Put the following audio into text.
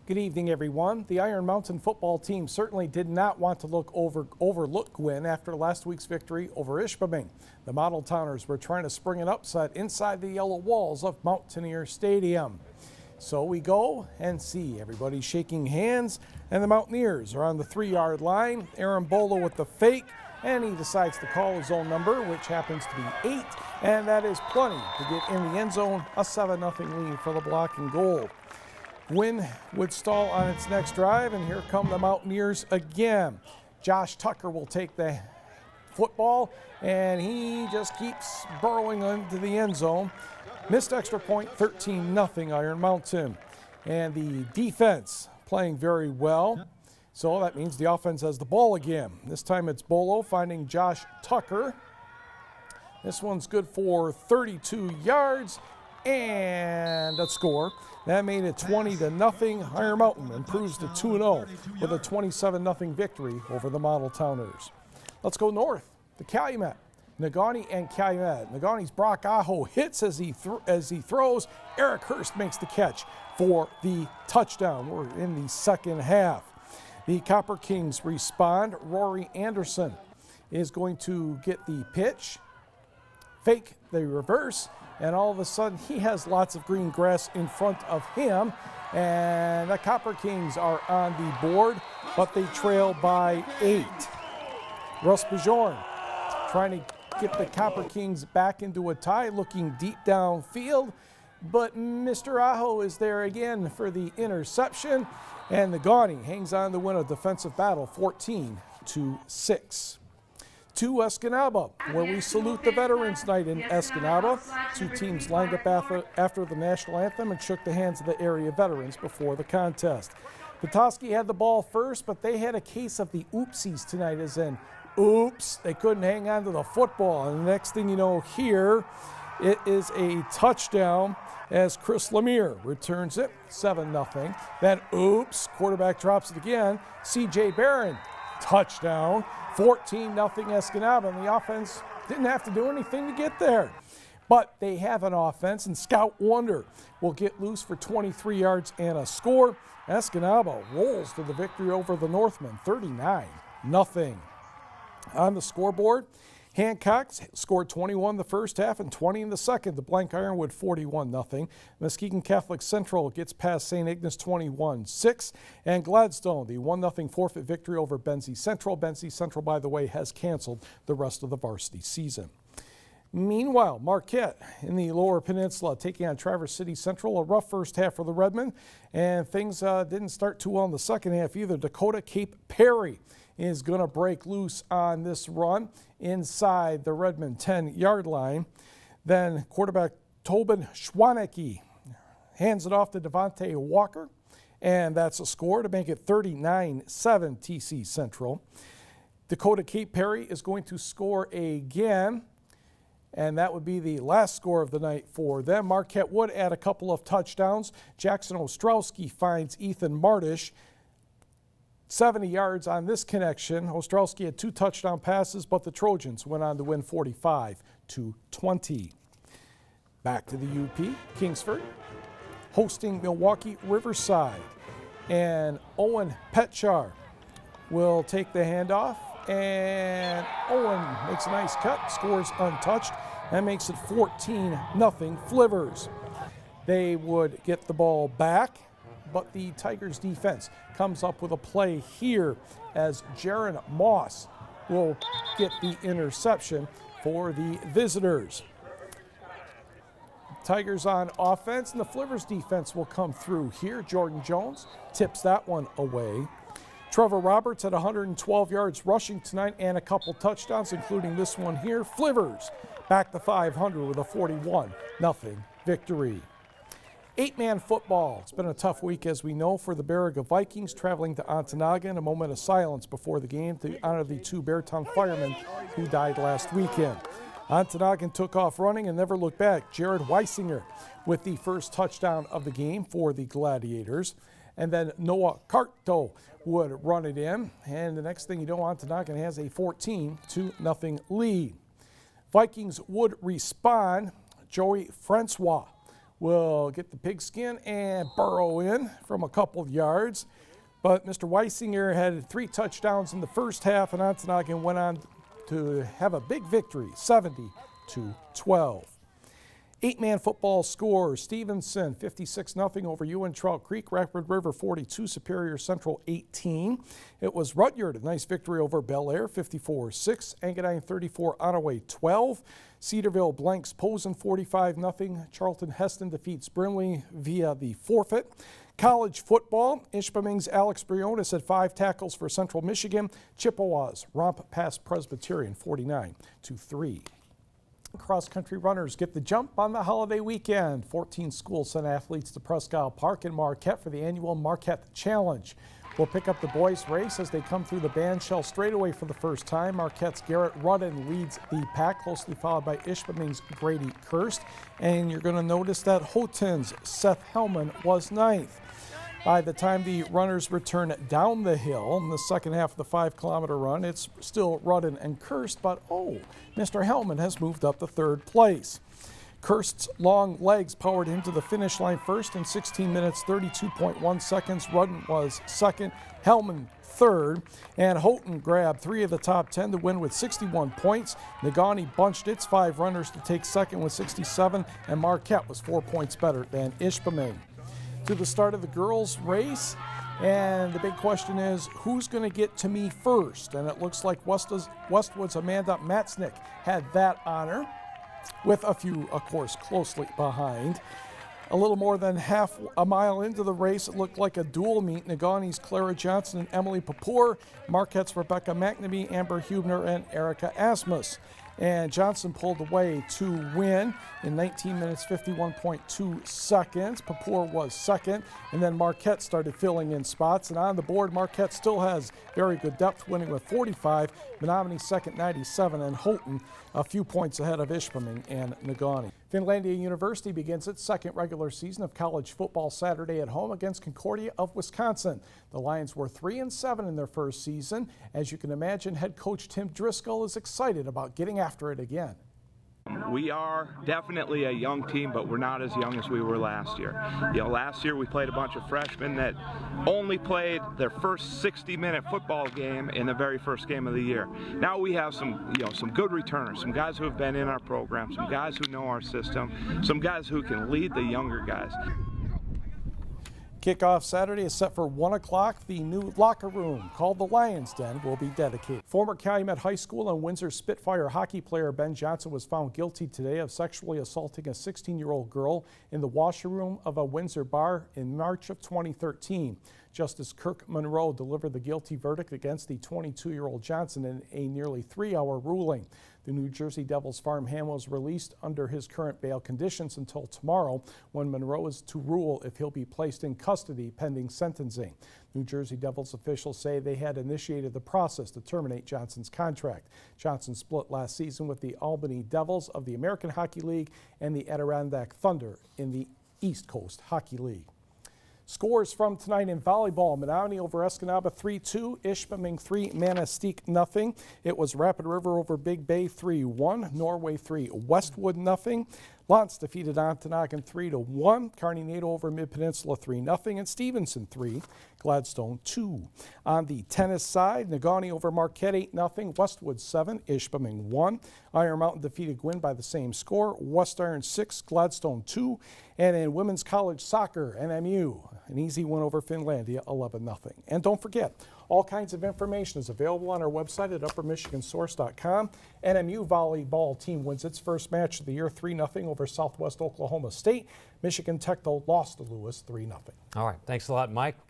Good evening, everyone. The Iron Mountain football team certainly did not want to overlook Gwinn after last week's victory over Ishpeming. The Modeltowners were trying to spring an upset inside the yellow walls of Mountaineers Stadium. So we go and see everybody shaking hands, and the Mountaineers are on the 3-yard line. Aaron Bolo with the fake, and he decides to call his own number, which happens to be 8, and that is plenty to get in the end zone, a 7-0 lead for the Black and Gold. Gwinn would stall on its next drive, and here come the Mountaineers again. Josh Tucker will take the football, and he just keeps burrowing into the end zone. Missed extra point, 13-0 Iron Mountain. And the defense playing very well. So that means the offense has the ball again. This time it's Bolo finding Josh Tucker. This one's good for 32 yards and a score. That made it 20-0. Iron Mountain improves to 2-0 with a 27-0 victory over the Modeltowners. Let's go north to Calumet. Negaunee and Calumet. Negaunee's Brock Aho hits as he throws. Eric Hurst makes the catch for the touchdown. We're in the second half. The Copper Kings respond. Rory Anderson is going to get the pitch, fake the reverse, and all of a sudden he has lots of green grass in front of him, and the Copper Kings are on the board, but they trail by 8. Russ Bajorn trying to get the Copper Kings back into a tie, looking deep downfield, but Mr. Aho is there again for the interception, and Negaunee hangs on to win a defensive battle 14-6. To Escanaba, where we salute the Veterans Night in Escanaba. Two teams lined up after the national anthem and shook the hands of the area veterans before the contest. Petoskey had the ball first, but they had a case of the oopsies tonight, as in, oops, they couldn't hang on to the football. And the next thing you know here, it is a touchdown as Chris Lemire returns it, 7-0. Then, oops, quarterback drops it again. C.J. Barron, touchdown. 14-0 Escanaba, and the offense didn't have to do anything to get there. But they have an offense, and Scout Wonder will get loose for 23 yards and a score. Escanaba rolls to the victory over the Northmen, 39-0. On the scoreboard, Hancock scored 21 the first half and 20 in the second. The Blank Ironwood 41-0. Muskegon Catholic Central gets past St. Ignace 21-6. And Gladstone, the 1-0 forfeit victory over Benzie Central. Benzie Central, by the way, has canceled the rest of the varsity season. Meanwhile, Marquette in the Lower Peninsula taking on Traverse City Central. A rough first half for the Redmen, and things didn't start too well in the second half either. Dakota Cape Perry is going to break loose on this run inside the Redmond 10-yard line. Then quarterback Tobin Schwanecki hands it off to Devontae Walker, and that's a score to make it 39-7 TC Central. Dakota Cape Perry is going to score again, and that would be the last score of the night for them. Marquette would add a couple of touchdowns. Jackson Ostrowski finds Ethan Martish 70 yards on this connection. Ostrowski had 2 touchdown passes, but the Trojans went on to win 45-20. Back to the UP, Kingsford hosting Milwaukee Riverside, and Owen Petchar will take the handoff, and Owen makes a nice cut, scores untouched. That makes it 14-0 Flivvers. They would get the ball back, but the Tigers defense comes up with a play here as Jaron Moss will get the interception for the visitors. Tigers on offense, and the Flivvers defense will come through here. Jordan Jones tips that one away. Trevor Roberts at 112 yards rushing tonight and a couple touchdowns, including this one here. Flivvers back to 500 with a 41-0 victory. 8-man football. It's been a tough week, as we know, for the Baraga Vikings traveling to Ontonagon. A moment of silence before the game to honor the 2 Beartown firemen who died last weekend. Ontonagon took off running and never looked back. Jared Weisinger with the first touchdown of the game for the Gladiators. And then Noah Carto would run it in. And the next thing you know, Ontonagon has a 14-0 lead. Vikings would respond. Joey Francois will get the pigskin and burrow in from a couple of yards. But Mr. Weisinger had 3 touchdowns in the first half, and Ontonagon went on to have a big victory, 70-12. 8-man football score: Stevenson 56-0 over Ewan Trout Creek, Rapid River 42, Superior Central 18. It was Rudyard, a nice victory over Bel Air 54-6, Engadine 34, Onaway 12. Cedarville blanks Posen 45-0. Charlton Heston defeats Brimley via the forfeit. College football: Ishpeming's Alex Briones had 5 tackles for Central Michigan. Chippewas romp past Presbyterian 49-3. Cross-country runners get the jump on the holiday weekend. 14 schools sent athletes to Presque Isle Park in Marquette for the annual Marquette Challenge. We'll pick up the boys' race as they come through the bandshell straightaway for the first time. Marquette's Garrett Rudden leads the pack, closely followed by Ishpeming's Grady Kirst. And you're going to notice that Houghton's Seth Hellman was 9th. By the time the runners return down the hill in the second half of the 5-kilometer run, it's still Rudden and Kirst, but Mr. Hellman has moved up to 3rd place. Kirst's long legs powered him to the finish line first in 16 minutes, 32.1 seconds. Rudden was 2nd, Hellman 3rd, and Houghton grabbed 3 of the top 10 to win with 61 points. Negaunee bunched its 5 runners to take 2nd with 67, and Marquette was 4 points better than Ishpeming. To the start of the girls' race, and the big question is, who's going to get to me first? And it looks like Westwood's Amanda Matznick had that honor, with a few, of course, closely behind. A little more than half a mile into the race, it looked like a dual meet. Negaunee's Clara Johnson and Emily Papour, Marquette's Rebecca McNamee, Amber Hubner, and Erica Asmus. And Johnson pulled away to win in 19 minutes, 51.2 seconds. Papour was 2nd, and then Marquette started filling in spots. And on the board, Marquette still has very good depth, winning with 45. Menominee 2nd, 97, and Houghton a few points ahead of Ishpeming and Negaunee. Finlandia University begins its 2nd regular season of college football Saturday at home against Concordia of Wisconsin. The Lions were 3-7 in their first season. As you can imagine, head coach Tim Driscoll is excited about getting after it again. We are definitely a young team, but we're not as young as we were last year. Last year we played a bunch of freshmen that only played their first 60-minute football game in the very first game of the year. Now we have some good returners, some guys who have been in our program, some guys who know our system, some guys who can lead the younger guys. Kickoff Saturday is set for 1 o'clock. The new locker room, called the Lions Den, will be dedicated. Former Calumet High School and Windsor Spitfire hockey player Ben Johnson was found guilty today of sexually assaulting a 16-year-old girl in the washroom of a Windsor bar in March of 2013. Justice Kirk Monroe delivered the guilty verdict against the 22-year-old Johnson in a nearly 3-hour ruling. The New Jersey Devils farmhand was released under his current bail conditions until tomorrow, when Monroe is to rule if he'll be placed in custody pending sentencing. New Jersey Devils officials say they had initiated the process to terminate Johnson's contract. Johnson split last season with the Albany Devils of the American Hockey League and the Adirondack Thunder in the East Coast Hockey League. Scores from tonight in volleyball: Menominee over Escanaba 3-2, Ishpeming 3, Manistee 0. It was Rapid River over Big Bay 3-1, Norway 3, Westwood 0. Lance defeated Ontonagon 3-1, Kearney Nato over Mid-Peninsula 3-0, and Stevenson 3, Gladstone 2. On the tennis side, Negaunee over Marquette 8-0, Westwood 7, Ishpeming 1. Iron Mountain defeated Gwinn by the same score, West Iron 6, Gladstone 2. And in women's college soccer, NMU, an easy win over Finlandia 11-0. And don't forget, all kinds of information is available on our website at uppermichigansource.com. NMU volleyball team wins its first match of the year 3-0 over Southwest Oklahoma State. Michigan Tech, though, lost to Lewis 3-0. All right, thanks a lot, Mike.